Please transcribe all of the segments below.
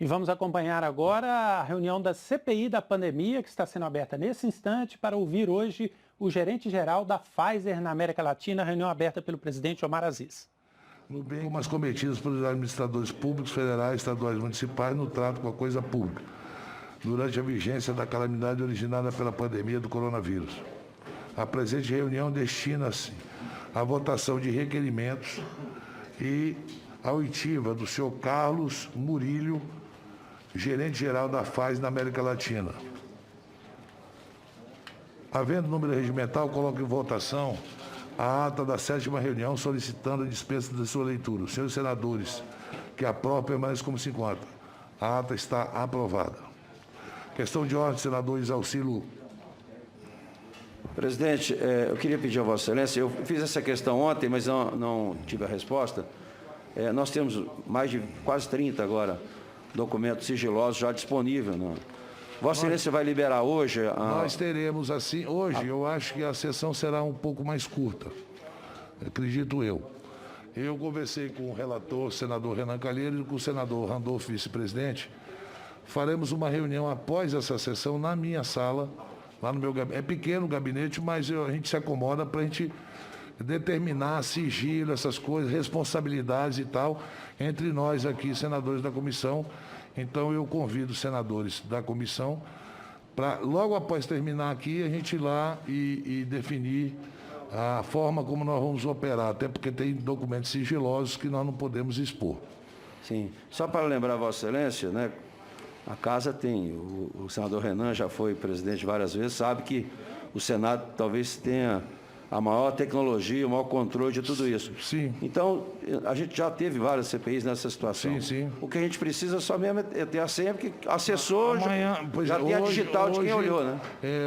E vamos acompanhar agora a reunião da CPI da pandemia, que está sendo aberta nesse instante, para ouvir hoje o gerente-geral da Pfizer na América Latina, reunião aberta pelo presidente Omar Aziz. No bem como as cometidas pelos administradores públicos, federais, estaduais e municipais no trato com a coisa pública, durante a vigência da calamidade originada pela pandemia do coronavírus. A presente reunião destina-se à votação de requerimentos e a oitiva do senhor Carlos Murilho, gerente-geral da Pfizer na América Latina. Havendo número regimental, coloco em votação a ata da 7ª reunião solicitando a dispensa de sua leitura. Os senhores senadores que aprovam permaneçam como se encontra. A ata está aprovada. Questão de ordem, senador Isalcilo. Presidente, eu queria pedir a Vossa Excelência, eu fiz essa questão ontem, mas não tive a resposta. Nós temos mais de quase 30 agora documentos sigilosos já disponíveis. Né? Vossa Excelência vai liberar hoje? Nós teremos assim, hoje eu acho que a sessão será um pouco mais curta, acredito eu. Eu conversei com o relator, senador Renan Calheiros, e com o senador Randolfo, vice-presidente. Faremos uma reunião após essa sessão na minha sala, lá no meu gabinete. É pequeno o gabinete, mas a gente se acomoda para a gente determinar sigilo, essas coisas, responsabilidades e tal, entre nós aqui, senadores da comissão. Então, eu convido os senadores da comissão para, logo após terminar aqui, a gente ir lá e definir a forma como nós vamos operar, até porque tem documentos sigilosos que nós não podemos expor. Sim. Só para lembrar a Vossa Excelência, né, a Casa tem, o senador Renan já foi presidente várias vezes, sabe que o Senado talvez tenha a maior tecnologia, o maior controle de tudo isso. Sim. Então, a gente já teve várias CPIs nessa situação. Sim, sim. O que a gente precisa só mesmo é ter a senha, porque assessor já tem a digital de quem olhou, né?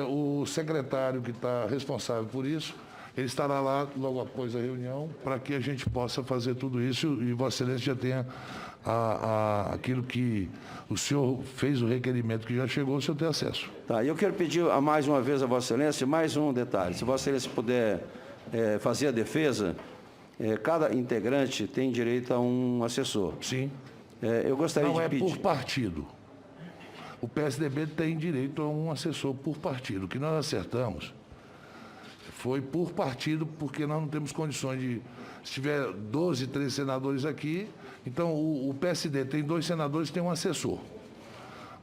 O secretário que está responsável por isso, ele estará lá logo após a reunião, para que a gente possa fazer tudo isso e Vossa Excelência já tenha aquilo que o senhor fez, o requerimento que já chegou, o senhor tem acesso. Tá, e eu quero pedir mais uma vez a Vossa Excelência mais um detalhe. Se Vossa Excelência puder fazer a defesa, cada integrante tem direito a um assessor. Sim. Eu gostaria de pedir... Não é por partido. O PSDB tem direito a um assessor por partido. O que nós acertamos foi por partido, porque nós não temos condições de... Se tiver 12, 13 senadores aqui, então o PSD tem 2 senadores, tem um assessor.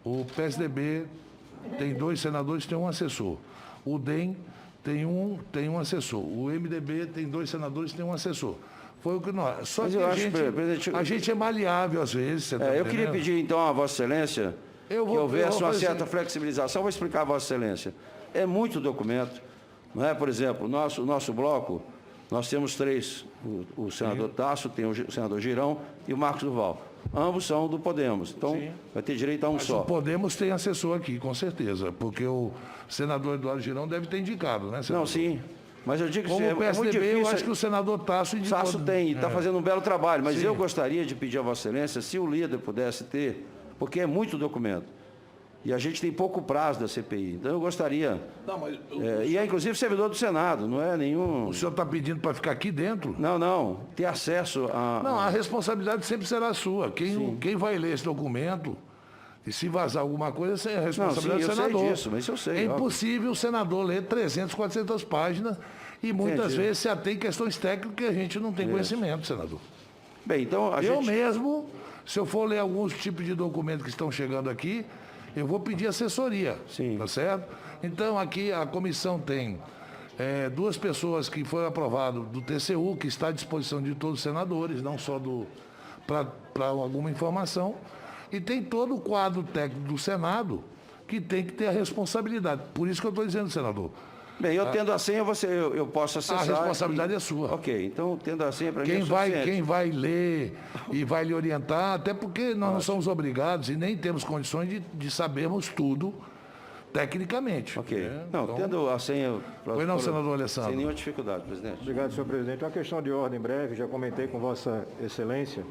O PSDB tem 2 senadores, tem um assessor. O DEM tem um assessor. O MDB tem 2 senadores, tem um assessor. Foi o que nós... Só que a gente é maleável às vezes. Você tá eu queria pedir então a Vossa Excelência que houvesse uma certa flexibilização. Vou explicar a Vossa Excelência. É muito documento. Não é? Por exemplo, o nosso bloco, nós temos 3, o senador Tasso, tem o senador Girão e o Marcos Duval. Ambos são do Podemos, então vai ter direito a um só. O Podemos tem assessor aqui, com certeza, porque o senador Eduardo Girão deve ter indicado, né, senador? Não, sim, mas eu digo que como o PSDB, muito difícil. Eu acho que o senador Tasso indicou. Tasso tem, está fazendo um belo trabalho, mas sim. Eu gostaria de pedir a Vossa Excelência, se o líder pudesse ter, porque é muito documento. E a gente tem pouco prazo da CPI. Então, eu gostaria... Não, mas e é, inclusive, servidor do Senado, não é nenhum... O senhor está pedindo para ficar aqui dentro? Não. Ter acesso a... Não, a responsabilidade sempre será sua. Quem vai ler esse documento, e se vazar alguma coisa, essa é a responsabilidade do senador. Eu sei disso, mas eu sei. É impossível o senador ler 300, 400 páginas e muitas vezes se atém questões técnicas que a gente não tem conhecimento, senador. Bem, então eu mesmo, se eu for ler alguns tipos de documentos que estão chegando aqui, eu vou pedir assessoria, tá certo? Então, aqui a comissão tem 2 pessoas que foram aprovadas do TCU, que está à disposição de todos os senadores, não só para alguma informação, e tem todo o quadro técnico do Senado que tem que ter a responsabilidade. Por isso que eu estou dizendo, senador. Bem, eu tendo a senha, eu posso acessar. A responsabilidade é sua. Ok, então, tendo a senha para mim quem vai ler e vai lhe orientar, até porque nós não somos obrigados e nem temos condições de sabermos tudo tecnicamente. Ok. Não, então, tendo a senha... Pois não, senador Alessandro. Sem nenhuma dificuldade, presidente. Obrigado, senhor presidente. Uma questão de ordem breve, já comentei com Vossa Excelência.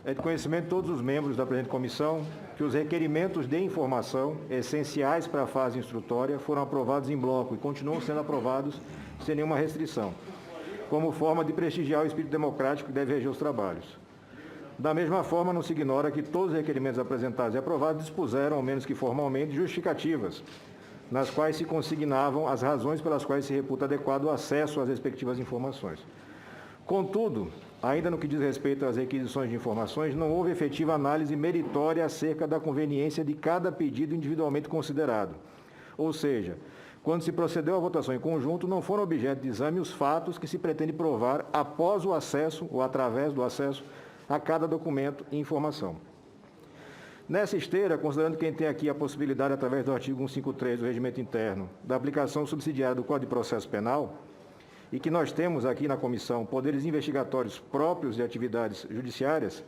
É de conhecimento de todos os membros da presente comissão que os requerimentos de informação essenciais para a fase instrutória foram aprovados em bloco e continuam sendo aprovados sem nenhuma restrição, como forma de prestigiar o espírito democrático que deve reger os trabalhos. Da mesma forma, não se ignora que todos os requerimentos apresentados e aprovados dispuseram, ao menos que formalmente, justificativas, nas quais se consignavam as razões pelas quais se reputa adequado o acesso às respectivas informações. Contudo, ainda no que diz respeito às requisições de informações, não houve efetiva análise meritória acerca da conveniência de cada pedido individualmente considerado. Ou seja, quando se procedeu à votação em conjunto, não foram objeto de exame os fatos que se pretende provar após o acesso ou através do acesso a cada documento e informação. Nessa esteira, considerando quem tem aqui a possibilidade, através do artigo 153 do Regimento Interno, da aplicação subsidiária do Código de Processo Penal, e que nós temos aqui na comissão poderes investigatórios próprios de atividades judiciárias,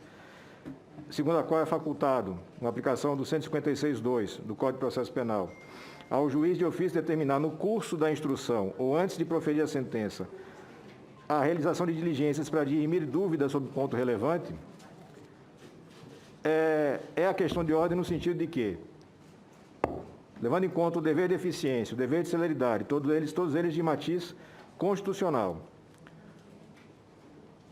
segundo a qual é facultado, na aplicação do 156.2 do Código de Processo Penal, ao juiz de ofício determinar no curso da instrução ou antes de proferir a sentença a realização de diligências para dirimir dúvidas sobre ponto relevante, é a questão de ordem no sentido de que, levando em conta o dever de eficiência, o dever de celeridade, todos eles de matiz constitucional,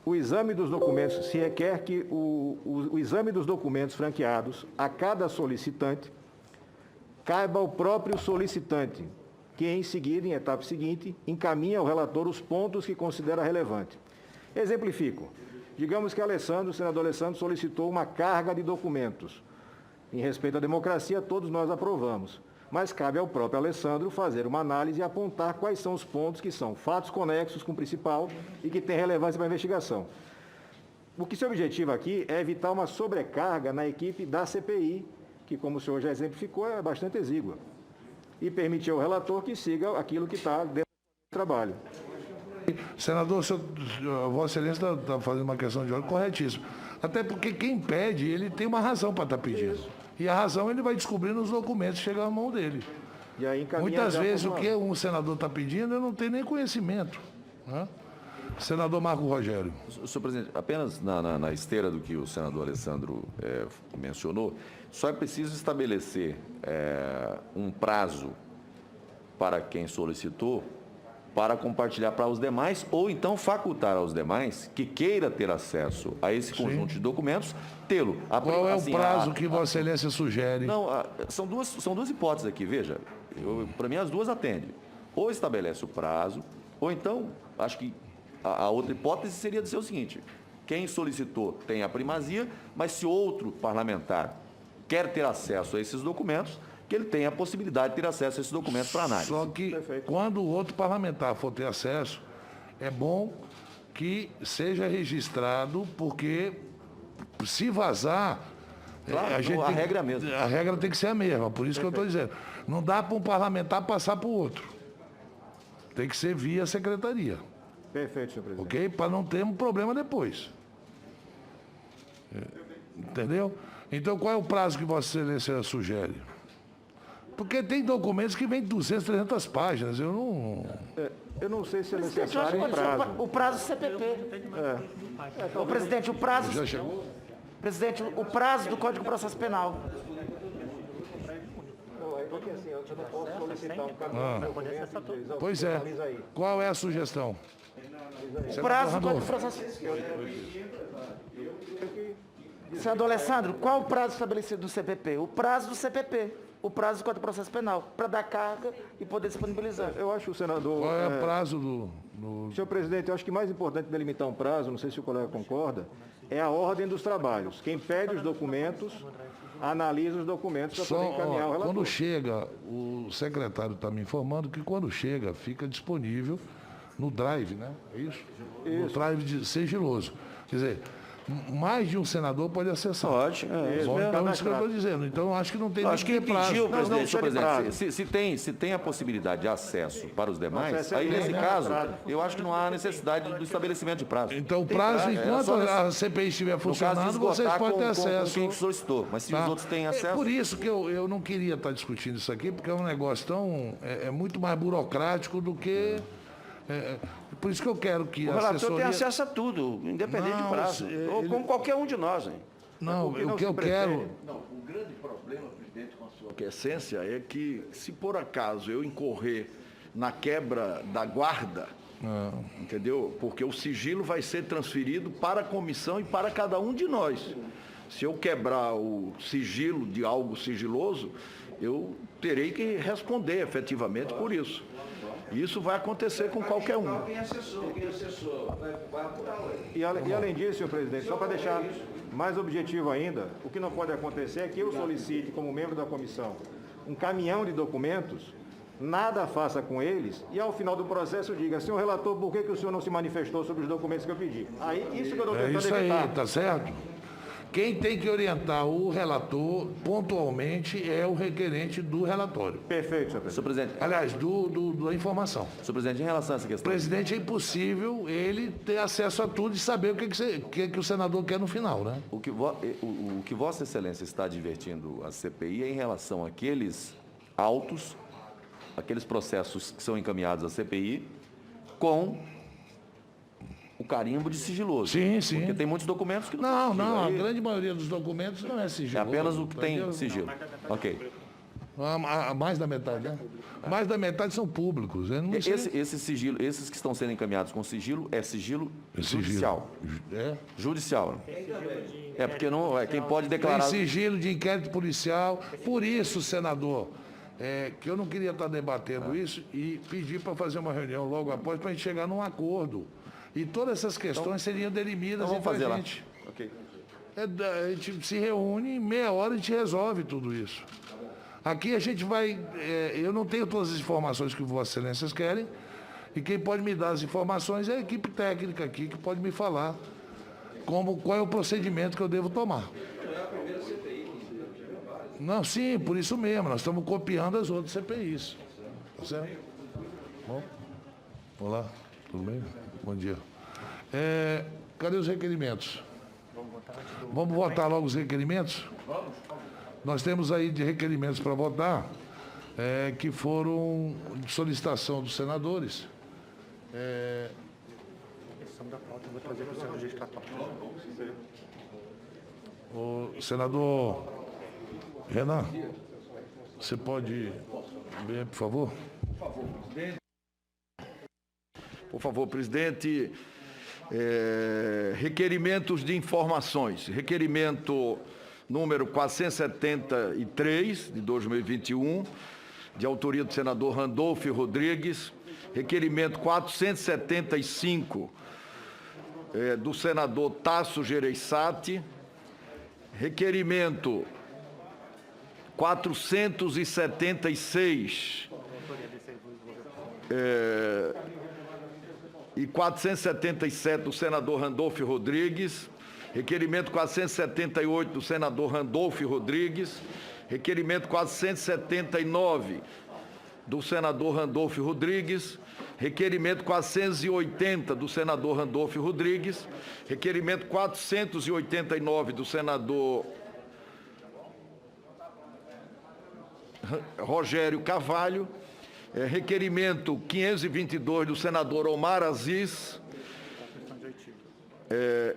o exame dos documentos, se requer que o exame dos documentos franqueados a cada solicitante caiba ao próprio solicitante, que em seguida, em etapa seguinte, encaminha ao relator os pontos que considera relevante. Exemplifico. Digamos que o senador Alessandro solicitou uma carga de documentos. Em respeito à democracia, todos nós aprovamos. Mas cabe ao próprio Alessandro fazer uma análise e apontar quais são os pontos que são fatos conexos com o principal e que têm relevância para a investigação. O que se objetiva aqui é evitar uma sobrecarga na equipe da CPI, que, como o senhor já exemplificou, é bastante exígua, e permitir ao relator que siga aquilo que está dentro do trabalho. Senador, Vossa Excelência está fazendo uma questão de ordem corretíssima. Até porque quem pede, ele tem uma razão para estar pedindo. E a razão ele vai descobrir nos documentos que chegam à mão dele. E aí, muitas vezes o que um senador está pedindo, eu não tenho nem conhecimento. Né? Senador Marco Rogério. Senhor presidente, apenas na esteira do que o senador Alessandro mencionou, só é preciso estabelecer um prazo para quem solicitou para compartilhar para os demais ou então facultar aos demais que queira ter acesso a esse conjunto de documentos, tê-lo. Qual é o prazo que Vossa Excelência sugere? Não, são duas hipóteses aqui, veja. Para mim, as duas atendem. Ou estabelece o prazo, ou então, acho que a outra hipótese seria dizer o seguinte: quem solicitou tem a primazia, mas se outro parlamentar quer ter acesso a esses documentos, que ele tenha a possibilidade de ter acesso a esses documentos para análise. Só que quando o outro parlamentar for ter acesso, é bom que seja registrado, porque se vazar, claro, a regra é a mesma. A regra tem que ser a mesma, por isso que eu estou dizendo. Não dá para um parlamentar passar para o outro. Tem que ser via secretaria. Perfeito, senhor presidente. Ok? Para não ter um problema depois. Entendeu? Então, qual é o prazo que Vossa Excelência sugere? Porque tem documentos que vêm de 200, 300 páginas. Eu não sei se é necessário um prazo. O prazo do CPP. O presidente, o prazo... Já chegou? Presidente, o prazo do Código de Processo Penal. Porque assim, eu não posso solicitar um caminho. Pois é. Qual é a sugestão? O prazo do Código de Processo... Senador Alessandro, qual o prazo estabelecido do CPP? O prazo do CPP. O prazo do Código de Processo Penal, para dar carga e poder disponibilizar. Eu acho, senador... Qual é o prazo do... Senhor presidente, eu acho que mais importante delimitar um prazo, não sei se o colega concorda, é a ordem dos trabalhos. Quem pede os documentos, analisa os documentos para poder encaminhar o relator. Quando chega, o secretário está me informando que quando chega, fica disponível no Drive, né? É isso? No Drive sigiloso. Quer dizer, mais de um senador pode acessar. Pode. Então, isso que eu estou dizendo. Então, acho que não tem nem que prazo. Pediu, presidente, se tem a possibilidade de acesso para os demais, aí nesse caso, eu acho que não há necessidade do estabelecimento de prazo. Então, o prazo, enquanto a CPI estiver funcionando, vocês podem ter acesso. Quem solicitou, mas se os outros têm acesso... É por isso que eu não queria estar discutindo isso aqui, porque é um negócio tão... É muito mais burocrático do que... por isso que eu quero que a assessoria... O relator tem acesso a tudo, independente de prazo. Ou como qualquer um de nós, hein? Não, o que eu quero... Não, o grande problema, presidente, com a sua essência, é que se por acaso eu incorrer na quebra da guarda, Entendeu? Porque o sigilo vai ser transferido para a comissão e para cada um de nós. Se eu quebrar o sigilo de algo sigiloso, eu terei que responder efetivamente por isso. E isso vai acontecer com qualquer um. Quem acessou, vai apurar hoje. E além disso, senhor presidente, só para deixar mais objetivo ainda, o que não pode acontecer é que eu solicite, como membro da comissão, um caminhão de documentos, nada faça com eles, e ao final do processo diga, senhor relator, por que o senhor não se manifestou sobre os documentos que eu pedi? Aí, isso que eu estou tentando É isso evitar. aí, tá certo? Quem tem que orientar o relator pontualmente é o requerente do relatório. Perfeito, senhor presidente. Senhor presidente, Aliás, da informação. senhor presidente, em relação a essa questão. Presidente, é impossível ele ter acesso a tudo e saber o que o senador quer no final, né? O que Vossa Excelência está advertindo a CPI é em relação àqueles autos, aqueles processos que são encaminhados à CPI, com o carimbo de sigiloso. Sim, sim. Porque tem muitos documentos que Não, tem sigilo. a Aí grande maioria dos documentos não é é sigiloso. apenas o que tem entendeu? sigilo. Ok. Mais da metade, né? Mais da metade são públicos. Eu não sei. Esse sigilo, esses que estão sendo encaminhados com sigilo, é sigilo judicial. É. Judicial. É porque não é quem pode Tem declarar. sigilo de inquérito policial. Por isso, senador, que eu não queria estar debatendo isso e pedir para fazer uma reunião logo após para a gente chegar num acordo. E todas essas questões seriam delimidas Então vamos entre fazer a lá. gente. Ok. A gente se reúne, em meia hora a gente resolve tudo isso. Aqui a gente vai... eu não tenho todas as informações que Vossas Excelências querem, e quem pode me dar as informações é a equipe técnica aqui, que pode me falar qual é o procedimento que eu devo tomar. Não, sim, por isso mesmo, nós estamos copiando as outras CPIs. Tá certo? Bom, olá, tudo bem? Bom dia. Cadê os requerimentos? Vamos votar logo os requerimentos? Nós temos aí de requerimentos para votar, que foram de solicitação dos senadores. O senador Renan, você pode ver, por favor? Por favor, presidente. Requerimentos de informações. Requerimento número 473, de 2021, de autoria do senador Randolfo Rodrigues. Requerimento 475, do senador Tasso Gereissati. Requerimento 476 e 477 do senador Randolfo Rodrigues, requerimento 478 do senador Randolfo Rodrigues, requerimento 479 do senador Randolfo Rodrigues, requerimento 480 do senador Randolfo Rodrigues, requerimento 489 do senador Rogério Carvalho, requerimento 522 do senador Omar Aziz,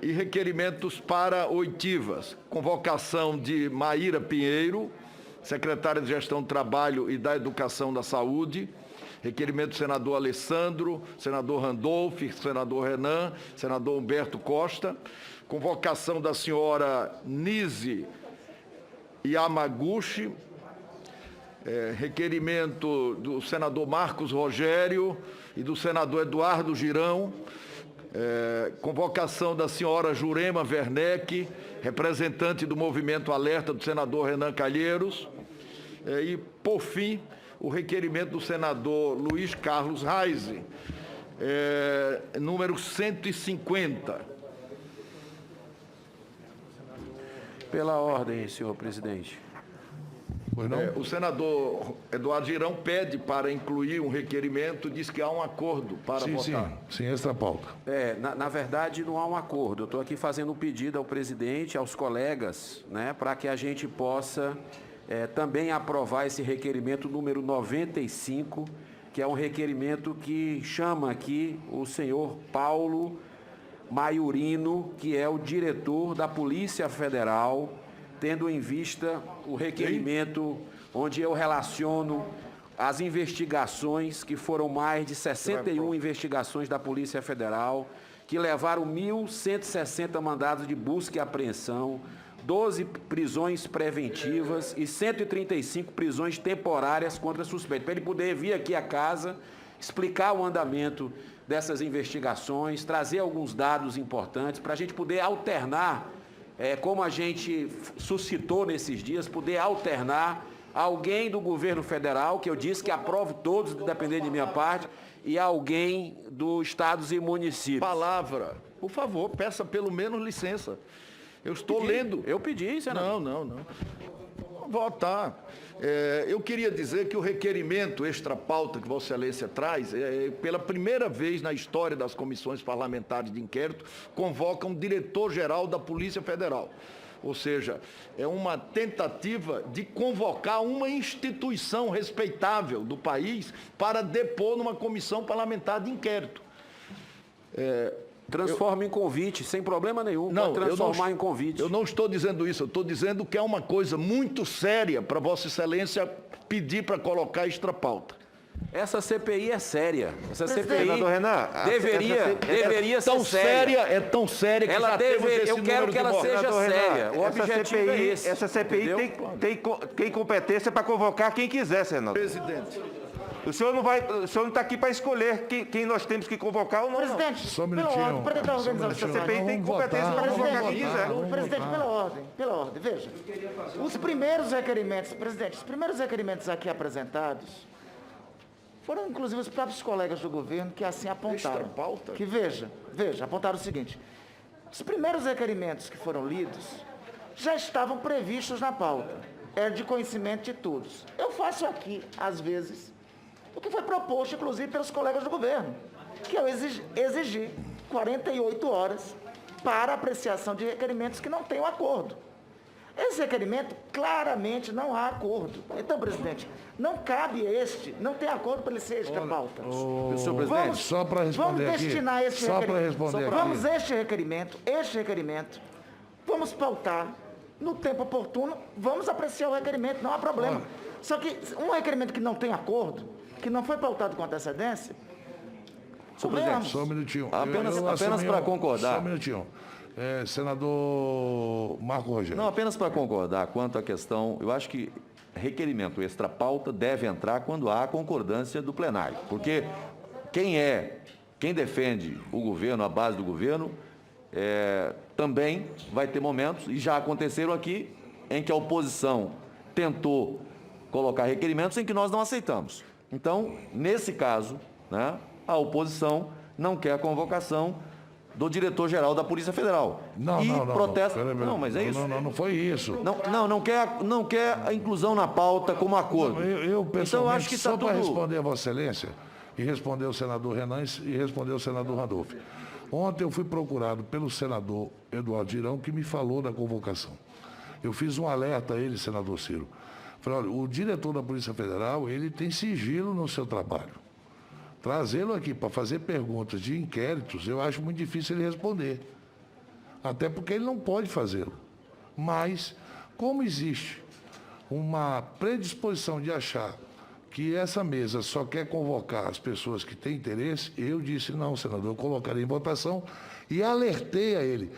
e requerimentos para oitivas. Convocação de Maíra Pinheiro, secretária de Gestão do Trabalho e da Educação da Saúde. Requerimento do senador Alessandro, senador Randolfo, senador Renan, senador Humberto Costa. Convocação da senhora Nise Yamaguchi. Requerimento do senador Marcos Rogério e do senador Eduardo Girão. Convocação da senhora Jurema Werneck, representante do Movimento Alerta do senador Renan Calheiros. E, por fim, o requerimento do senador Luiz Carlos Reise, número 150. Pela ordem, senhor presidente. O senador Eduardo Girão pede para incluir um requerimento, diz que há um acordo para votar. Sim, extra pauta. Na verdade, não há um acordo. Eu estou aqui fazendo um pedido ao presidente, aos colegas, né, para que a gente possa também aprovar esse requerimento número 95, que é um requerimento que chama aqui o senhor Paulo Maiorino, que é o diretor da Polícia Federal, tendo em vista o requerimento onde eu relaciono as investigações, que foram mais de 61 investigações da Polícia Federal, que levaram 1.160 mandados de busca e apreensão, 12 prisões preventivas e 135 prisões temporárias contra suspeito, para ele poder vir aqui à casa, explicar o andamento dessas investigações, trazer alguns dados importantes, para a gente poder alternar, como a gente suscitou nesses dias, poder alternar alguém do governo federal, que eu disse que aprovo todos, dependendo de minha parte, e alguém dos estados e municípios. Palavra. Por favor, peça pelo menos licença. Eu estou lendo. Eu pedi, senador. Não. Votar. Eu queria dizer que o requerimento extra-pauta que Vossa Excelência traz, pela primeira vez na história das comissões parlamentares de inquérito, convoca um diretor-geral da Polícia Federal. Ou seja, é uma tentativa de convocar uma instituição respeitável do país para depor numa comissão parlamentar de inquérito. Transforma em convite, sem problema nenhum. Não, pode transformar em convite. Eu não estou dizendo isso, eu estou dizendo que é uma coisa muito séria para Vossa Excelência pedir para colocar extra-pauta. Essa CPI é séria. Essa CPI Senador Renan, deveria ser séria. É tão séria que ela já temos esse eu quero número que ela de mortes. seja Senador séria. O Renan, objetivo é esse. Essa CPI tem competência para convocar quem quiser, senador. Presidente. O senhor não está aqui para escolher quem nós temos que convocar ou não. Presidente, Só um pela minutinho. ordem, para tentar organizar Só um essa minutinho. CPI. tem competência para convocar quem quiser. Presidente, pela ordem, veja. Os primeiros requerimentos, presidente, os primeiros requerimentos aqui apresentados foram, inclusive, os próprios colegas do governo que assim apontaram. Extra-pauta? Que veja, apontaram o seguinte: os primeiros requerimentos que foram lidos já estavam previstos na pauta. É de conhecimento de todos. Eu faço aqui, às vezes, o que foi proposto, inclusive, pelos colegas do governo, que eu exigi 48 horas para apreciação de requerimentos que não tenham acordo. Esse requerimento, claramente, não há acordo. Então, presidente, não cabe não tem acordo para ele ser extra-pauta. Senhor presidente, Só para responder Vamos aqui. destinar esse Só para requerimento. responder Vamos aqui. este requerimento, vamos pautar no tempo oportuno, vamos apreciar o requerimento, não há problema. Só que um requerimento que não tem acordo, que não foi pautado com antecedência, senhor presidente, Só um minutinho. apenas para concordar. Só um minutinho. Senador Marco Rogério. Não, apenas para concordar quanto à questão, eu acho que requerimento extra-pauta deve entrar quando há concordância do plenário, porque quem defende o governo, a base do governo, também vai ter momentos, e já aconteceram aqui, em que a oposição tentou colocar requerimentos em que nós não aceitamos. Então, nesse caso, né, a oposição não quer a convocação do diretor-geral da Polícia Federal. Não, protesta. Pera. Não, mas é isso. Não foi isso. Não quer a inclusão na pauta como acordo. Eu pessoalmente, então, eu acho que só está para tudo... responder a Vossa Excelência, e responder o senador Renan e responder o senador Randolph. Ontem eu fui procurado pelo senador Eduardo Girão, que me falou da convocação. Eu fiz um alerta a ele, senador Ciro. Falei, olha, o diretor da Polícia Federal, ele tem sigilo no seu trabalho. Trazê-lo aqui para fazer perguntas de inquéritos, eu acho muito difícil ele responder. Até porque ele não pode fazê-lo. Mas, como existe uma predisposição de achar que essa mesa só quer convocar as pessoas que têm interesse, eu disse, não, senador, eu colocarei em votação e alertei a ele.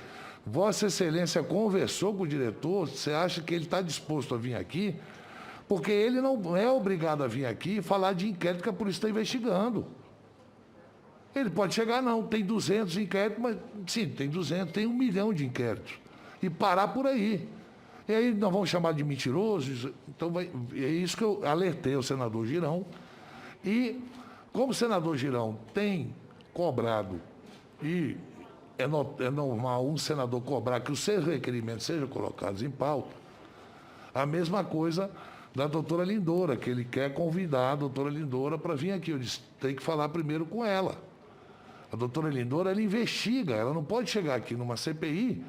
Vossa Excelência conversou com o diretor, você acha que ele está disposto a vir aqui? Porque ele não é obrigado a vir aqui e falar de inquérito que a polícia está investigando. Ele pode chegar, não, tem 200 inquéritos, mas sim, tem 200, tem 1 milhão de inquéritos. E parar por aí. E aí nós vamos chamar de mentiroso. Então, é isso que eu alertei o senador Girão. E, como o senador Girão tem cobrado, e é normal um senador cobrar que os seus requerimentos sejam colocados em pauta, a mesma coisa da doutora Lindora, que ele quer convidar a doutora Lindora para vir aqui. Eu disse, tem que falar primeiro com ela. A doutora Lindora, ela investiga, ela não pode chegar aqui numa CPI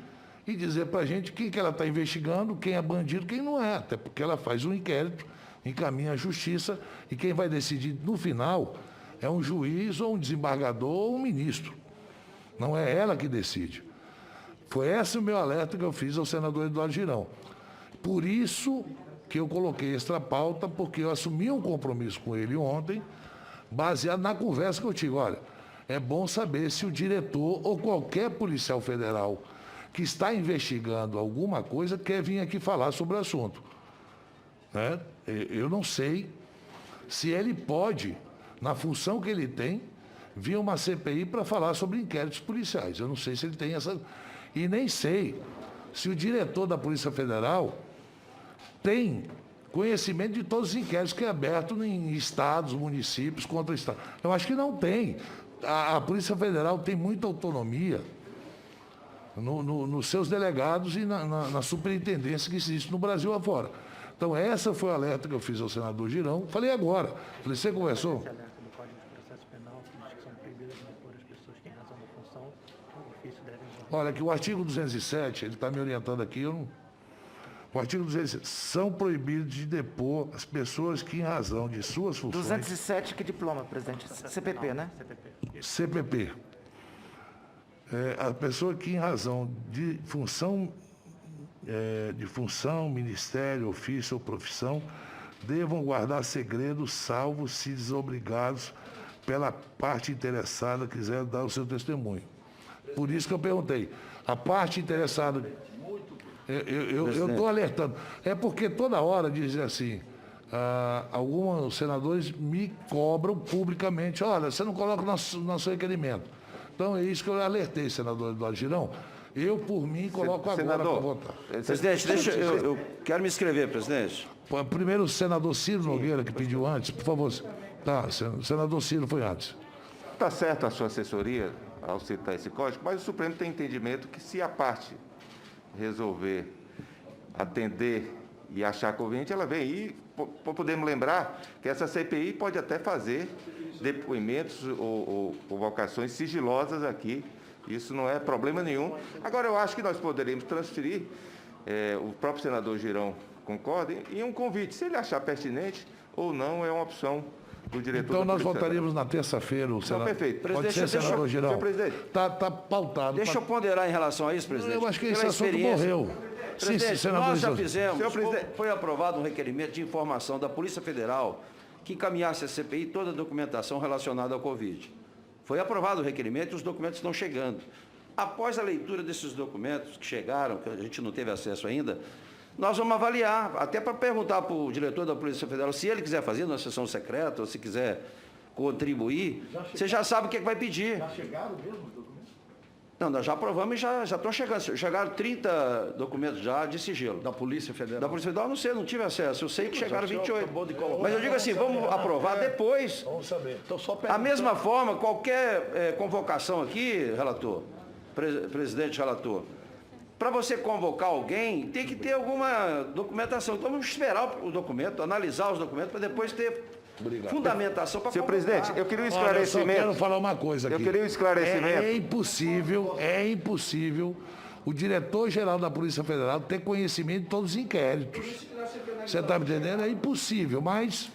e dizer para a gente quem que ela está investigando, quem é bandido, quem não é. Até porque ela faz um inquérito, encaminha à justiça e quem vai decidir no final é um juiz ou um desembargador ou um ministro. Não é ela que decide. Foi esse o meu alerta que eu fiz ao senador Eduardo Girão. Por isso que eu coloquei extra pauta porque eu assumi um compromisso com ele ontem, baseado na conversa que eu tive. Olha, é bom saber se o diretor ou qualquer policial federal que está investigando alguma coisa quer vir aqui falar sobre o assunto. Né? Eu não sei se ele pode, na função que ele tem, vir uma CPI para falar sobre inquéritos policiais. Eu não sei se ele tem essa... E nem sei se o diretor da Polícia Federal tem conhecimento de todos os inquéritos que é aberto em estados, municípios, contra o Estado. Eu acho que não tem. A Polícia Federal tem muita autonomia nos seus delegados e na superintendência que existe no Brasil afora. Então, essa foi o alerta que eu fiz ao senador Girão. Falei agora. Falei, você conversou? Olha, que o artigo 207, ele está me orientando aqui, o artigo 207, são proibidos de depor as pessoas que, em razão de suas funções... 207, que diploma, presidente? CPP, né? CPP. A pessoa que, em razão de função, ministério, ofício ou profissão, devam guardar segredo, salvo se desobrigados pela parte interessada quiser dar o seu testemunho. Por isso que eu perguntei. A parte interessada... Eu estou alertando. É porque toda hora dizem assim, alguns senadores me cobram publicamente, olha, você não coloca o nosso requerimento. Então, é isso que eu alertei, senador Eduardo Girão. Eu, por mim, coloco agora para votar. Presidente, eu quero me inscrever, presidente. Primeiro, o senador Ciro Nogueira, que pediu antes, por favor. Tá, o senador Ciro foi antes. Está certo a sua assessoria ao citar esse código, mas o Supremo tem entendimento que se a parte resolver atender e achar conveniente, ela vem. E podemos lembrar que essa CPI pode até fazer depoimentos ou convocações sigilosas aqui. Isso não é problema nenhum. Agora, eu acho que nós poderíamos transferir, o próprio senador Girão concorda, em um convite. Se ele achar pertinente ou não, é uma opção do diretor. Então, nós votaríamos na terça-feira. Perfeito. Pode ser, senador Girão. Senhor presidente. Está pautado. Deixa eu ponderar em relação a isso, presidente. Eu acho que esse assunto morreu. Presidente, senador, nós já fizemos, presidente, foi aprovado um requerimento de informação da Polícia Federal que encaminhasse à CPI toda a documentação relacionada ao Covid. Foi aprovado o requerimento e os documentos estão chegando. Após a leitura desses documentos que chegaram, que a gente não teve acesso ainda, nós vamos avaliar, até para perguntar para o diretor da Polícia Federal, se ele quiser fazer na sessão secreta, ou se quiser contribuir, você já sabe o que vai pedir. Já chegaram mesmo os documentos? Não, nós já aprovamos e já estão chegando. Chegaram 30 documentos já de sigilo. Da Polícia Federal? Da Polícia Federal, não sei, não tive acesso. Eu sei que chegaram 28. Mas eu digo assim, vamos aprovar depois. Vamos saber. Então, só A mesma forma, qualquer convocação aqui, relator, presidente relator, para você convocar alguém, tem que ter alguma documentação. Então, vamos esperar o documento, analisar os documentos, para depois ter fundamentação para Senhor convocar. presidente, eu queria um esclarecimento. Eu só quero falar uma coisa aqui. Eu queria um esclarecimento. É impossível o diretor-geral da Polícia Federal ter conhecimento de todos os inquéritos. Você está me entendendo? É impossível, mas...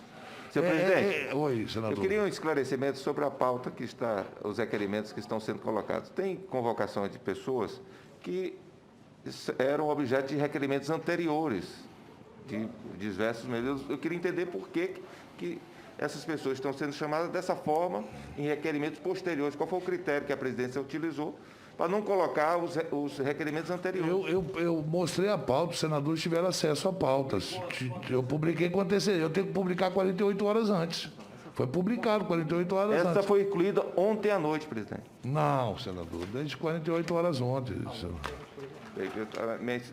Senhor presidente, oi, senador. eu queria um esclarecimento sobre a pauta que está, os requerimentos que estão sendo colocados. Tem convocação de pessoas que eram objeto de requerimentos anteriores, de diversos meios. Eu queria entender por que essas pessoas estão sendo chamadas dessa forma em requerimentos posteriores. Qual foi o critério que a presidência utilizou para não colocar os requerimentos anteriores? Eu mostrei a pauta, os senadores tiveram acesso a pautas. Eu publiquei com antecedência. Eu tenho que publicar 48 horas antes. Foi publicado 48 horas antes. Essa foi incluída ontem à noite, presidente. Não, senador, desde 48 horas ontem.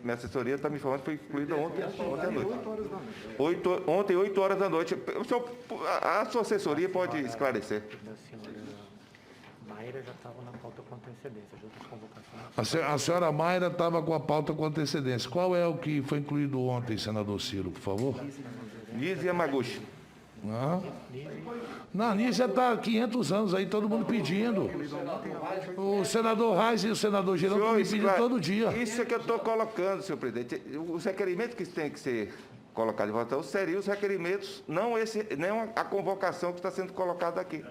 Minha assessoria está me falando que foi incluída ontem à noite. Ontem, 8 horas da noite. A sua assessoria pode esclarecer. Mayra já estava na pauta com antecedência, de outras convocações. A senhora Mayra estava com a pauta com antecedência. Qual é o que foi incluído ontem, senador Ciro, por favor? Nise Yamaguchi. Não, Nízia está há 500 anos aí, todo mundo pedindo. O senador Reis e o senador Girão estão me pedindo todo dia. Isso é que eu estou colocando, senhor presidente. Os requerimentos que têm que ser colocados em votação seriam os requerimentos, não a convocação que está sendo colocada aqui.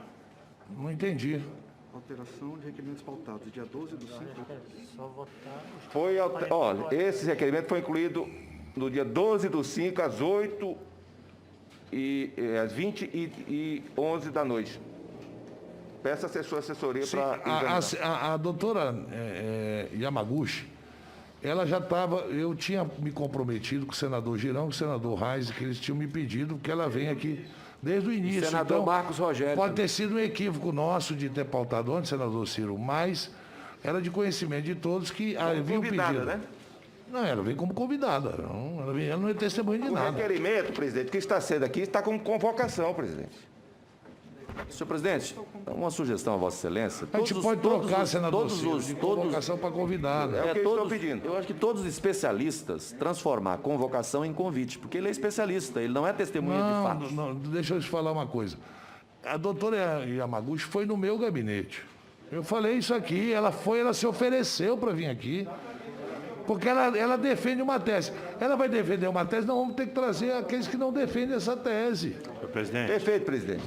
Não entendi. Alteração de requerimentos pautados, dia 12 do 5. Olha, esse requerimento foi incluído no dia 12/5, às 20h11 da noite. Peço a sua assessoria para a doutora Yamaguchi, ela já estava, eu tinha me comprometido com o senador Girão, com o senador Reis, que eles tinham me pedido que ela venha aqui desde o início. Senador então, Marcos Rogério. Pode ter sido um equívoco nosso de ter pautado antes, senador Ciro, mas era de conhecimento de todos que havia um pedido. Né? Não, ela veio como convidada, ela não é testemunha de nada. O requerimento, presidente, que está sendo aqui, está como convocação, presidente. Senhor presidente, uma sugestão a Vossa Excelência. A gente pode trocar, senador Ciro, de convocação para convidado. É o que eu estou pedindo. Eu acho que todos os especialistas transformar a convocação em convite, porque ele é especialista, ele não é testemunha de fato. Não, deixa eu te falar uma coisa. A doutora Yamaguchi foi no meu gabinete. Eu falei isso aqui, ela se ofereceu para vir aqui, porque ela defende uma tese. Ela vai defender uma tese, nós vamos ter que trazer aqueles que não defendem essa tese. Presidente. Perfeito, presidente.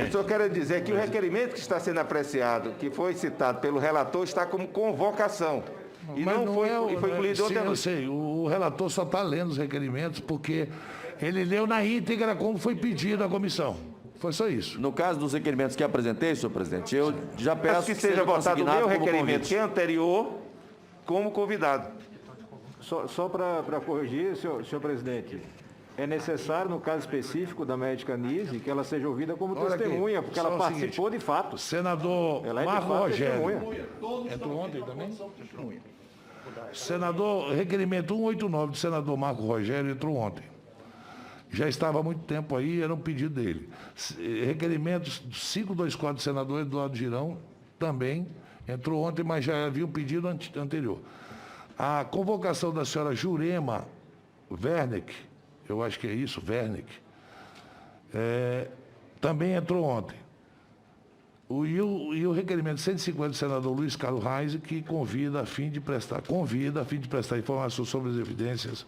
Eu só quero dizer que o requerimento que está sendo apreciado, que foi citado pelo relator, está como convocação. E foi incluído ontem à noite. Eu sei, o relator só está lendo os requerimentos porque ele leu na íntegra como foi pedido à comissão. Foi só isso. No caso dos requerimentos que apresentei, senhor presidente, eu já peço que seja votado o meu requerimento, que é anterior, como convidado. Só para corrigir, senhor presidente, é necessário, no caso específico da médica Nise, que ela seja ouvida como testemunha, porque ela participou de fato. Senador Marco Rogério. Entrou ontem também? Senador, requerimento 189 do senador Marco Rogério entrou ontem. Já estava há muito tempo aí, era um pedido dele. Requerimentos 524 do senador Eduardo Girão também entrou ontem, mas já havia um pedido anterior. A convocação da senhora Jurema Werneck, eu acho que é isso, Werneck, também entrou ontem. E o requerimento 150 do senador Luiz Carlos Reis, que convida a fim de prestar informações sobre as evidências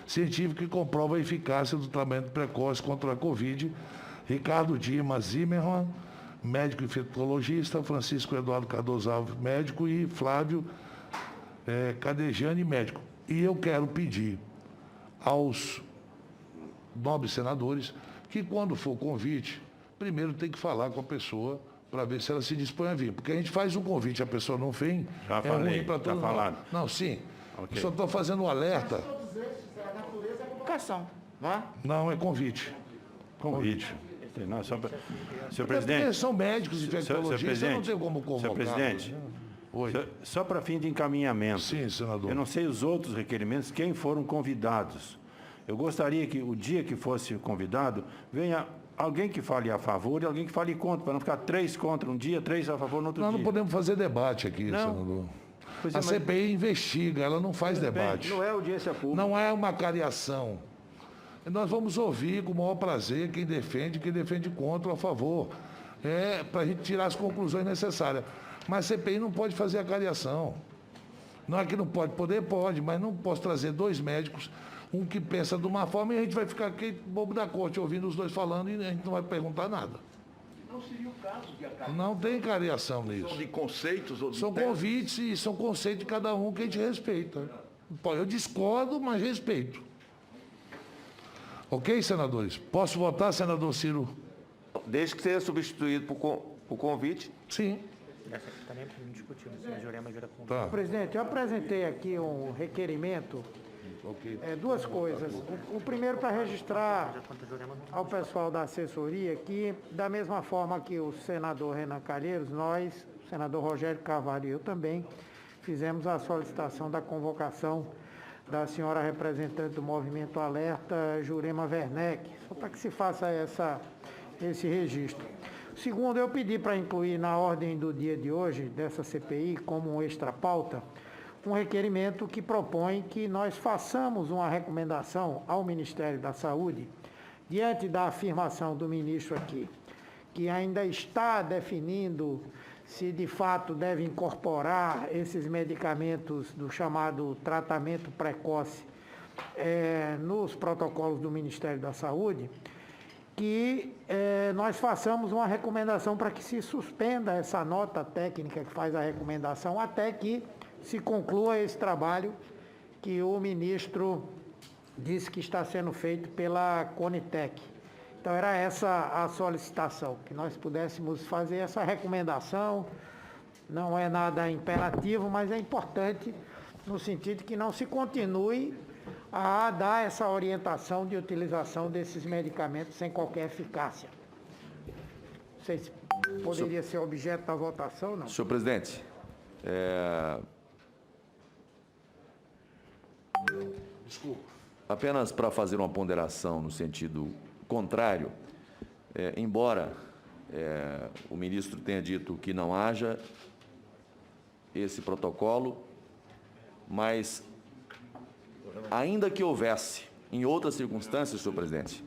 científicas que comprovam a eficácia do tratamento precoce contra a Covid, Ricardo Dimas Zimmermann, médico infectologista, Francisco Eduardo Cardoso Alves, médico, e Flávio Cadejani, médico. E eu quero pedir aos nobres senadores que, quando for convite, primeiro tem que falar com a pessoa para ver se ela se dispõe a vir. Porque a gente faz um convite, a pessoa não vem, ruim para todo mundo. Não, sim. Okay. Eu só estou fazendo um alerta. Não, é convite. Convite. Não, senhor presidente. Porque são médicos infectologistas, eu não tenho como convocar. Senhor presidente, só para fim de encaminhamento. Sim, senador. Eu não sei os outros requerimentos, quem foram convidados. Eu gostaria que o dia que fosse convidado, venha alguém que fale a favor e alguém que fale contra, para não ficar 3 contra um dia, 3 a favor no outro dia. Nós não podemos fazer debate aqui, senador. A CPI investiga, ela não faz debate. Não é audiência pública. Não é uma cariação. Nós vamos ouvir com o maior prazer quem defende contra ou a favor. Para a gente tirar as conclusões necessárias. Mas a CPI não pode fazer a cariação. Não é que não pode, pode, mas não posso trazer 2 médicos, um que pensa de uma forma e a gente vai ficar aqui bobo da corte ouvindo os 2 falando e a gente não vai perguntar nada. Não seria o caso de acabar. Não tem cariação nisso. São de conceitos ou de São convites e são conceitos de cada um que a gente respeita. Eu discordo, mas respeito. Ok, senadores? Posso votar, senador Ciro? Desde que seja substituído por convite. Sim. Tá. Presidente, eu apresentei aqui um requerimento, 2 coisas. O primeiro para registrar ao pessoal da assessoria que, da mesma forma que o senador Renan Calheiros, nós, o senador Rogério Carvalho e eu também, fizemos a solicitação da convocação da senhora representante do Movimento Alerta, Jurema Werneck, só para que se faça esse registro. Segundo, eu pedi para incluir na ordem do dia de hoje, dessa CPI, como um extra pauta, um requerimento que propõe que nós façamos uma recomendação ao Ministério da Saúde, diante da afirmação do ministro aqui, que ainda está definindo se de fato deve incorporar esses medicamentos do chamado tratamento precoce nos protocolos do Ministério da Saúde, que nós façamos uma recomendação para que se suspenda essa nota técnica que faz a recomendação até que se conclua esse trabalho que o ministro disse que está sendo feito pela Conitec. Então era essa a solicitação, que nós pudéssemos fazer essa recomendação. Não é nada imperativo, mas é importante no sentido que não se continue a dar essa orientação de utilização desses medicamentos sem qualquer eficácia. Não sei se poderia ser objeto da votação, não. Senhor presidente, Desculpa. apenas para fazer uma ponderação no sentido contrário, embora o ministro tenha dito que não haja esse protocolo, mas ainda que houvesse, em outras circunstâncias, senhor presidente,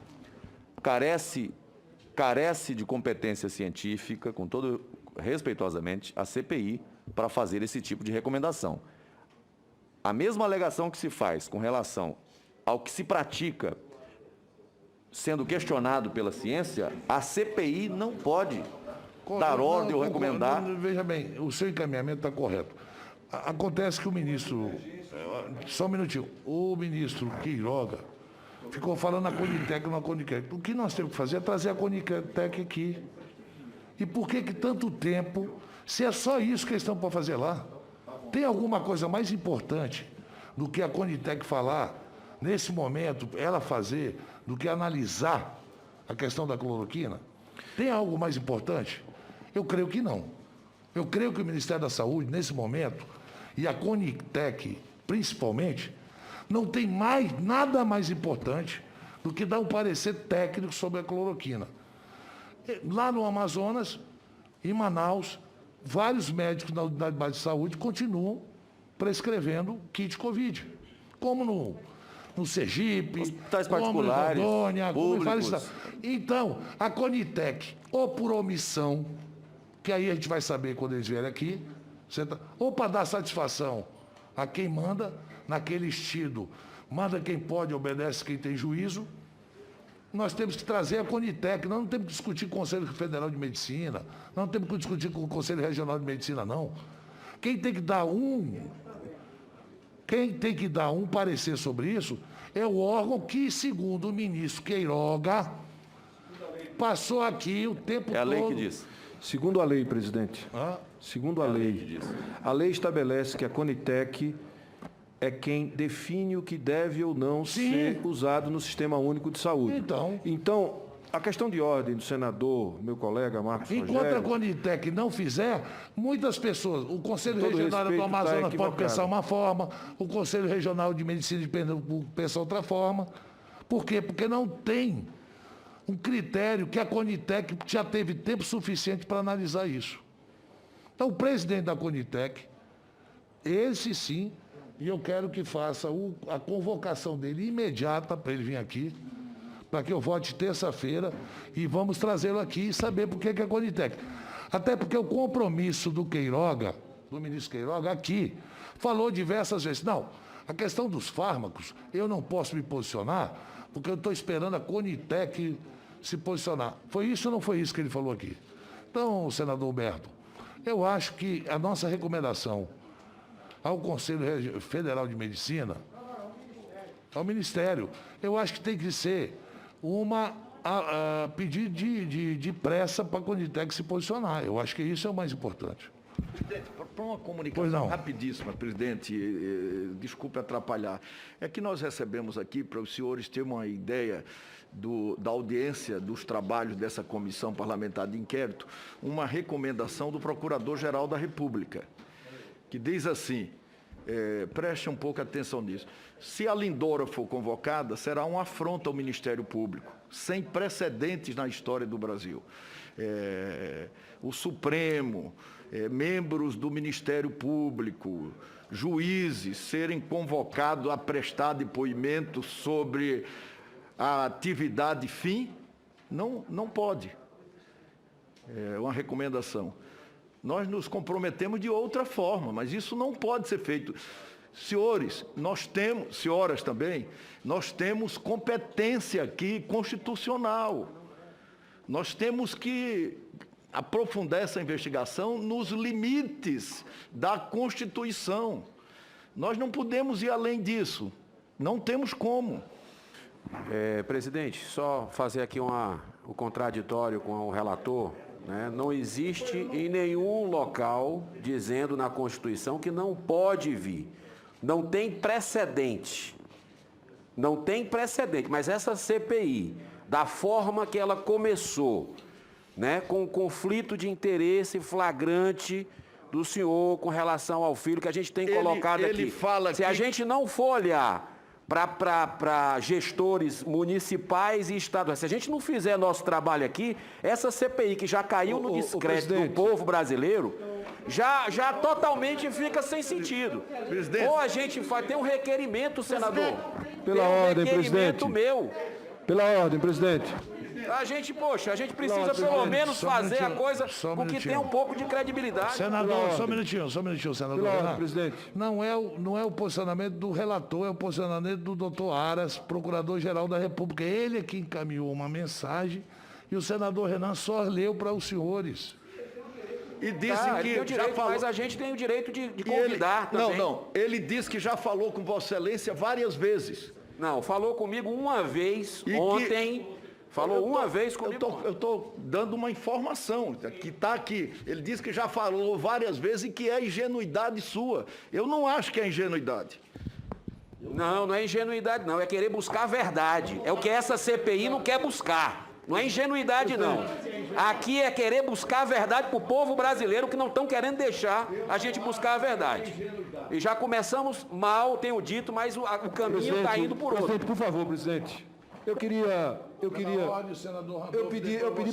carece de competência científica, com todo respeitosamente, a CPI para fazer esse tipo de recomendação. A mesma alegação que se faz com relação ao que se pratica sendo questionado pela ciência, a CPI não pode dar ordem ou recomendar. Veja bem, o seu encaminhamento está correto. Acontece que o ministro, só um minutinho, o ministro Queiroga ficou falando na Conitec, na Conitec. O que nós temos que fazer é trazer a Conitec aqui. E por que tanto tempo, se é só isso que eles estão para fazer lá? Tem alguma coisa mais importante do que a Conitec falar, nesse momento, ela fazer, do que analisar a questão da cloroquina? Tem algo mais importante? Eu creio que não. Eu creio que o Ministério da Saúde, nesse momento, e a Conitec, principalmente, não tem nada mais importante do que dar um parecer técnico sobre a cloroquina. Lá no Amazonas, em Manaus, vários médicos da Unidade Básica de Saúde continuam prescrevendo kit Covid, como no Sergipe, hospitais como particulares, em Rondônia, como em vários públicos. estados. Então, a Conitec, ou por omissão, que aí a gente vai saber quando eles vierem aqui, ou para dar satisfação a quem manda, naquele estilo, manda quem pode, obedece quem tem juízo. Nós temos que trazer a Conitec, nós não temos que discutir com o Conselho Federal de Medicina, nós não temos que discutir com o Conselho Regional de Medicina, não. Quem tem que dar um parecer sobre isso é o órgão que, segundo o ministro Queiroga, passou aqui o tempo todo. É a lei que diz. Segundo a lei, presidente, segundo a lei estabelece que a Conitec é quem define o que deve ou não ser usado no Sistema Único de Saúde. Então, a questão de ordem do senador, meu colega Marcos Enquanto Rogério, a Conitec não fizer, muitas pessoas, o Conselho Regional do Amazonas pode pensar uma forma, o Conselho Regional de Medicina de Pernambuco pensa outra forma. Por quê? Porque não tem um critério que a Conitec já teve tempo suficiente para analisar isso. Então, o presidente da Conitec, esse sim, e eu quero que faça a convocação dele imediata para ele vir aqui, para que eu vote terça-feira e vamos trazê-lo aqui e saber por que é a Conitec. Até porque o compromisso do Queiroga, do ministro Queiroga, aqui, falou diversas vezes. Não, a questão dos fármacos, eu não posso me posicionar, porque eu estou esperando a Conitec se posicionar. Foi isso ou não foi isso que ele falou aqui? Então, senador Humberto, eu acho que a nossa recomendação ao Conselho Federal de Medicina, ao Ministério, eu acho que tem que ser pedido de pressa para a Conitec se posicionar. Eu acho que isso é o mais importante. Presidente, para uma comunicação rapidíssima, presidente, desculpe atrapalhar. É que nós recebemos aqui, para os senhores terem uma ideia da audiência dos trabalhos dessa comissão parlamentar de inquérito, uma recomendação do Procurador-Geral da República, que diz assim, preste um pouco atenção nisso, se a Lindora for convocada, será uma afronta ao Ministério Público, sem precedentes na história do Brasil. O Supremo, membros do Ministério Público, juízes serem convocados a prestar depoimento sobre a atividade fim, não pode. É uma recomendação. Nós nos comprometemos de outra forma, mas isso não pode ser feito. Senhores, senhoras também, nós temos competência aqui constitucional. Nós temos que aprofundar essa investigação nos limites da Constituição. Nós não podemos ir além disso. Não temos como. Presidente, só fazer aqui o contraditório com o relator, né? Não existe em nenhum local dizendo na Constituição que não pode vir. Não tem precedente. Não tem precedente, mas essa CPI, da forma que ela começou, né, com um conflito de interesse flagrante do senhor com relação ao filho, que a gente tem colocado aqui. Se a gente não for olhar para gestores municipais e estaduais, se a gente não fizer nosso trabalho aqui, essa CPI que já caiu no descrédito do povo brasileiro, já totalmente fica sem sentido. Ou a gente tem um requerimento, senador. Pela ordem, presidente. Meu. Pela ordem, presidente. A gente precisa pelo menos fazer a coisa com que tenha um pouco de credibilidade. Senador, só um minutinho, senador. Pela ordem, presidente. Não é o posicionamento do relator, é o posicionamento do doutor Aras, procurador-geral da República. Ele é que encaminhou uma mensagem e o senador Renan só leu para os senhores. E dizem que já falou... Mas a gente tem o direito de convidar também. Não. Ele disse que já falou com Vossa Excelência várias vezes. Não, falou comigo uma vez ontem. Falou uma vez comigo. Eu estou dando uma informação que está aqui. Ele disse que já falou várias vezes e que é ingenuidade sua. Eu não acho que é ingenuidade. Não é ingenuidade, não. É querer buscar a verdade. É o que essa CPI não quer buscar. Não é ingenuidade, não. Aqui é querer buscar a verdade para o povo brasileiro que não estão querendo deixar a gente buscar a verdade. E já começamos mal, tenho dito, mas o caminho está indo por outro. Presidente, por favor, presidente. Eu pedi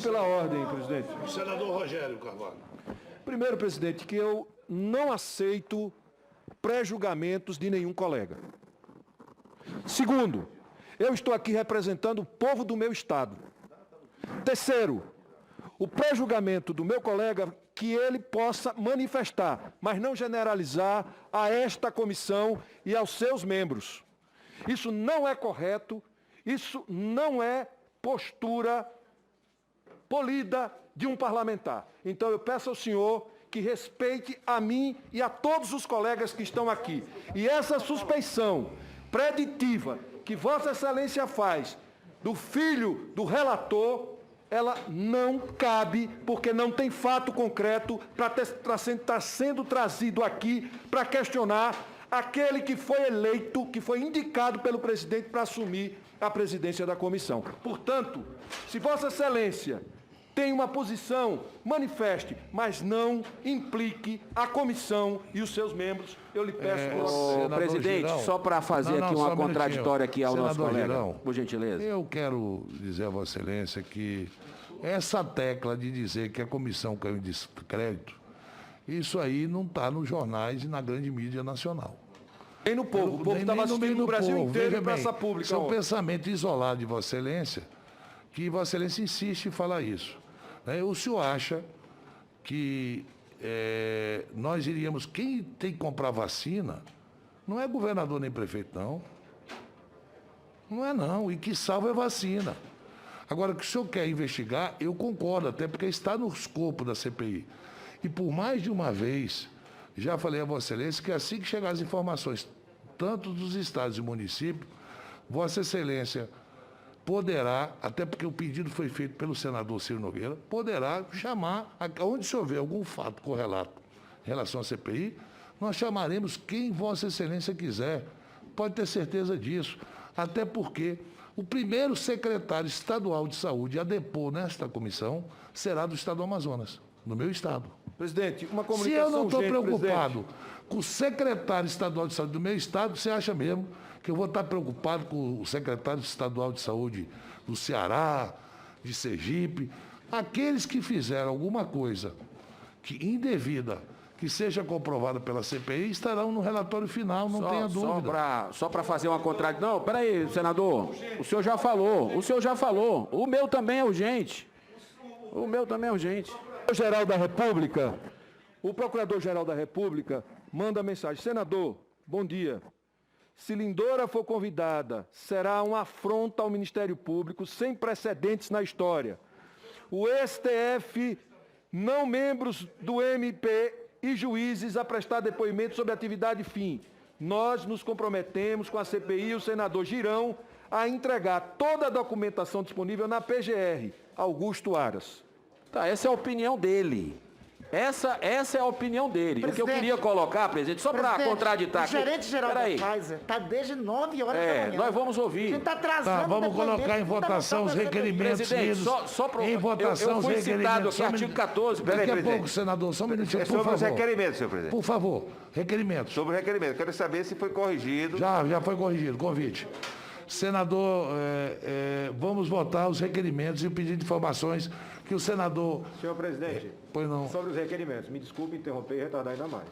pela ordem, presidente. O senador Rogério Carvalho. Primeiro, presidente, que eu não aceito pré-julgamentos de nenhum colega. Segundo, eu estou aqui representando o povo do meu estado. Terceiro, o pré-julgamento do meu colega que ele possa manifestar, mas não generalizar a esta comissão e aos seus membros. Isso não é correto, isso não é postura polida de um parlamentar. Então eu peço ao senhor que respeite a mim e a todos os colegas que estão aqui. E essa suspeição preditiva que Vossa Excelência faz do filho do relator, ela não cabe, porque não tem fato concreto para estar sendo trazido aqui para questionar aquele que foi eleito, que foi indicado pelo presidente para assumir a presidência da comissão. Portanto, se Vossa Excelência tem uma posição, manifeste, mas não implique a comissão e os seus membros. Eu lhe peço... Presidente, Girão, só para fazer aqui uma contraditória aqui ao nosso colega, Girão, por gentileza. Eu quero dizer a Vossa Excelência que essa tecla de dizer que a comissão caiu em descrédito, isso aí não está nos jornais e na grande mídia nacional. Nem no povo. O povo estava assistindo no Brasil inteiro em praça pública. Isso é um pensamento isolado de Vossa Excelência, que Vossa Excelência insiste em falar isso. O senhor acha que nós iríamos... Quem tem que comprar vacina não é governador nem prefeito, não. Não é, não. E que salva é vacina. Agora, que o senhor quer investigar, eu concordo, até porque está no escopo da CPI. E por mais de uma vez, já falei a Vossa Excelência que assim que chegar as informações, tanto dos estados e municípios, Vossa Excelência poderá, até porque o pedido foi feito pelo senador Ciro Nogueira, poderá chamar, onde se houver algum fato correlato em relação à CPI, nós chamaremos quem Vossa Excelência quiser. Pode ter certeza disso. Até porque o primeiro secretário estadual de saúde a depor nesta comissão será do estado do Amazonas, no meu estado. Presidente, uma comunicação Se eu não estou preocupado presidente, com o secretário estadual de saúde do meu estado, você acha mesmo que eu vou estar preocupado com o secretário estadual de saúde do Ceará, de Sergipe? Aqueles que fizeram alguma coisa que indevida, que seja comprovada pela CPI, estarão no relatório final, não tenha dúvida. Só para fazer uma contradição. Não, peraí, senador. O senhor já falou. O meu também é urgente. O Procurador-Geral da República manda mensagem. Senador, bom dia. Se Lindora for convidada, será uma afronta ao Ministério Público sem precedentes na história. O STF, não membros do MP e juízes a prestar depoimento sobre atividade fim. Nós nos comprometemos com a CPI e o senador Girão a entregar toda a documentação disponível na PGR, Augusto Aras. Tá, essa é a opinião dele. Essa é a opinião dele. O que eu queria colocar, presidente, só para contraditar aqui. O gerente-geral da Pfizer está desde 9 horas da manhã. Nós vamos ouvir. A gente está atrasando. Tá, vamos colocar em votação os requerimentos. Presidente, em votação eu fui citado aqui, artigo 14. Daqui a pouco, senador, só um minutinho, por favor. Sobre os requerimentos, senhor presidente. Por favor, requerimentos. Sobre o requerimento, quero saber se foi corrigido. Já foi corrigido, convite. Senador, vamos votar os requerimentos e o pedido de informações que o senador... Senhor presidente, pois não. sobre os requerimentos, me desculpe interromper e retardar ainda mais.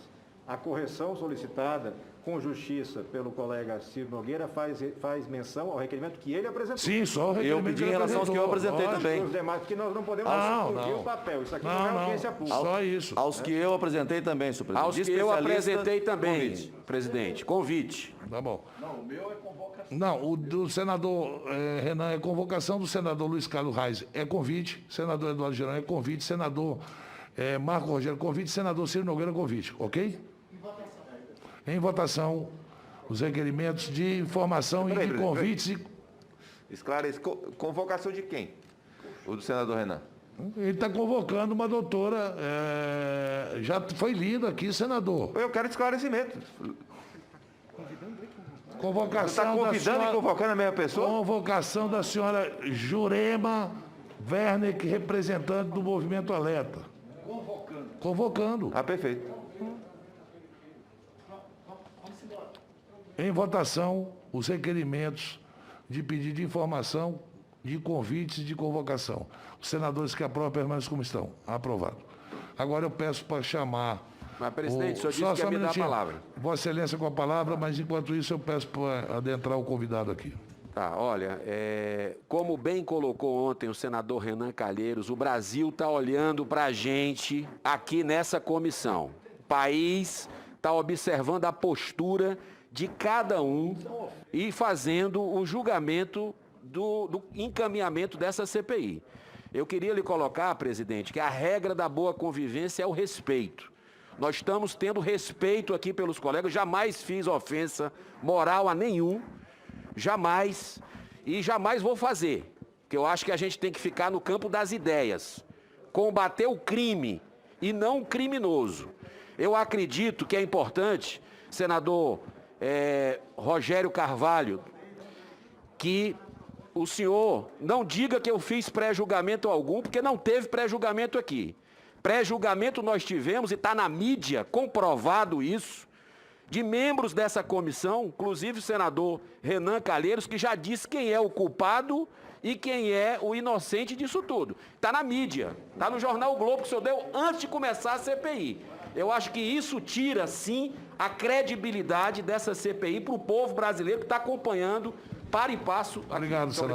A correção solicitada com justiça pelo colega Ciro Nogueira faz menção ao requerimento que ele apresentou. Sim, só o requerimento. Eu pedi em relação aos que eu apresentei também. Os demais, porque nós não podemos confundir o papel. Isso aqui não é audiência pública. Só isso. Aos que eu apresentei também, senhor presidente. Aos que eu apresentei também, presidente. Convite. Tá bom. Não, o meu é convocação. Não, o do senador Renan é convocação, do senador Luiz Carlos Reis é convite, senador Eduardo Girão é convite, senador Marco Rogério convite, senador Ciro Nogueira convite, ok? Em votação, os requerimentos de informação e de convites. Esclareça, convocação de quem? O do senador Renan? Ele está convocando uma doutora, já foi lido aqui, senador. Eu quero esclarecimento. Convocação. Você está convidando e convocando a mesma pessoa? Convocação da senhora Jurema Werneck, representante do Movimento Alerta. Convocando. Ah, perfeito. Em votação, os requerimentos de pedido de informação, de convites e de convocação. Os senadores que aprovam permanecem como estão. Aprovado. Agora eu peço para chamar... Mas, presidente, o senhor disse que ia me dar a palavra. Vossa Excelência com a palavra, mas enquanto isso eu peço para adentrar o convidado aqui. Tá, olha, como bem colocou ontem o senador Renan Calheiros, o Brasil está olhando para a gente aqui nessa comissão. O país está observando a postura de cada um e fazendo o julgamento do encaminhamento dessa CPI. Eu queria lhe colocar, presidente, que a regra da boa convivência é o respeito. Nós estamos tendo respeito aqui pelos colegas, jamais fiz ofensa moral a nenhum, jamais, e jamais vou fazer, porque eu acho que a gente tem que ficar no campo das ideias, combater o crime e não o criminoso. Eu acredito que é importante, senador Rogério Carvalho, que o senhor não diga que eu fiz pré-julgamento algum, porque não teve pré-julgamento aqui. Pré-julgamento nós tivemos, e está na mídia, comprovado isso, de membros dessa comissão, inclusive o senador Renan Calheiros, que já disse quem é o culpado e quem é o inocente disso tudo. Está na mídia, está no jornal o Globo que o senhor deu antes de começar a CPI. Eu acho que isso tira, sim, a credibilidade dessa CPI para o povo brasileiro que está acompanhando para e passo. Obrigado, senador.